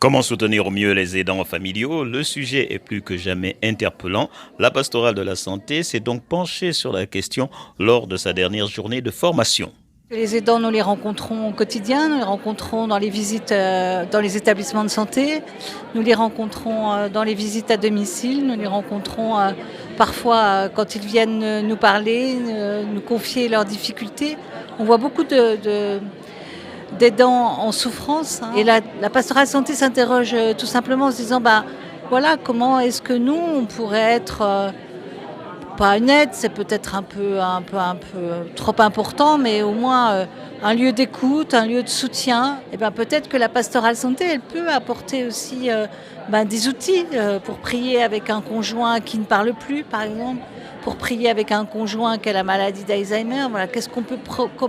Comment soutenir au mieux les aidants familiaux? Le sujet est plus que jamais interpellant. La pastorale de la santé s'est donc penchée sur la question lors de sa dernière journée de formation. Les aidants, nous les rencontrons au quotidien, nous les rencontrons dans les visites dans les établissements de santé, nous les rencontrons dans les visites à domicile, nous les rencontrons parfois quand ils viennent nous parler, nous confier leurs difficultés. On voit beaucoup d'aidants en souffrance. Et la pastorale santé s'interroge tout simplement en se disant voilà, comment est-ce que nous, on pourrait être pas une aide, c'est peut-être un peu trop important, mais au moins un lieu d'écoute, un lieu de soutien. Et peut-être que la pastorale santé, elle peut apporter aussi des outils pour prier avec un conjoint qui ne parle plus, par exemple, pour prier avec un conjoint qui a la maladie d'Alzheimer. Voilà, qu'est-ce qu'on peut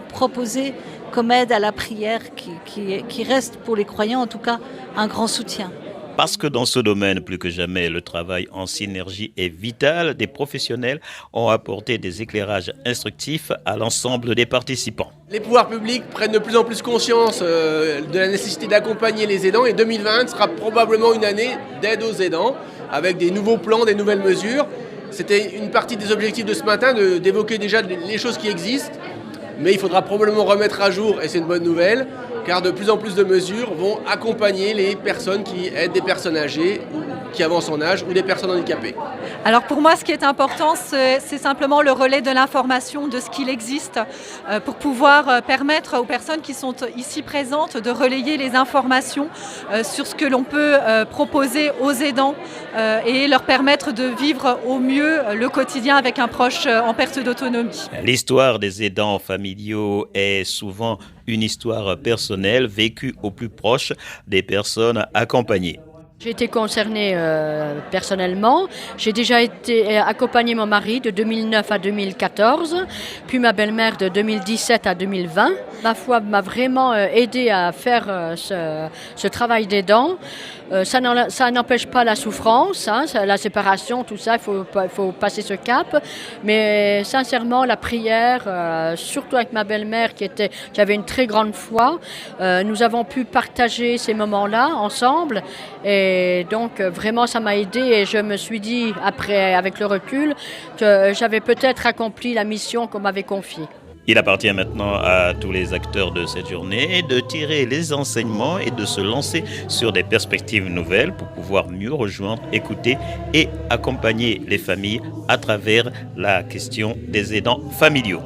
proposer comme aide à la prière qui reste pour les croyants, en tout cas, un grand soutien. Parce que dans ce domaine, plus que jamais, le travail en synergie est vital, des professionnels ont apporté des éclairages instructifs à l'ensemble des participants. Les pouvoirs publics prennent de plus en plus conscience de la nécessité d'accompagner les aidants et 2020 sera probablement une année d'aide aux aidants avec des nouveaux plans, des nouvelles mesures. C'était une partie des objectifs de ce matin d'évoquer déjà les choses qui existent, mais il faudra probablement remettre à jour, et c'est une bonne nouvelle, car de plus en plus de mesures vont accompagner les personnes qui aident des personnes âgées, qui avancent en âge, ou des personnes handicapées. Alors pour moi, ce qui est important, c'est simplement le relais de l'information de ce qu'il existe pour pouvoir permettre aux personnes qui sont ici présentes de relayer les informations sur ce que l'on peut proposer aux aidants et leur permettre de vivre au mieux le quotidien avec un proche en perte d'autonomie. L'histoire des aidants familiaux est souvent une histoire personnelle vécue au plus proche des personnes accompagnées. J'ai été concernée personnellement. J'ai déjà été accompagné mon mari de 2009 à 2014, puis ma belle-mère de 2017 à 2020. Ma foi m'a vraiment aidé à faire ce travail d'aidant. Ça n'empêche pas la souffrance, la séparation, tout ça, il faut passer ce cap. Mais sincèrement, la prière, surtout avec ma belle-mère qui avait une très grande foi, nous avons pu partager ces moments-là ensemble. Et donc vraiment ça m'a aidé et je me suis dit après avec le recul que j'avais peut-être accompli la mission qu'on m'avait confiée. Il appartient maintenant à tous les acteurs de cette journée de tirer les enseignements et de se lancer sur des perspectives nouvelles pour pouvoir mieux rejoindre, écouter et accompagner les familles à travers la question des aidants familiaux.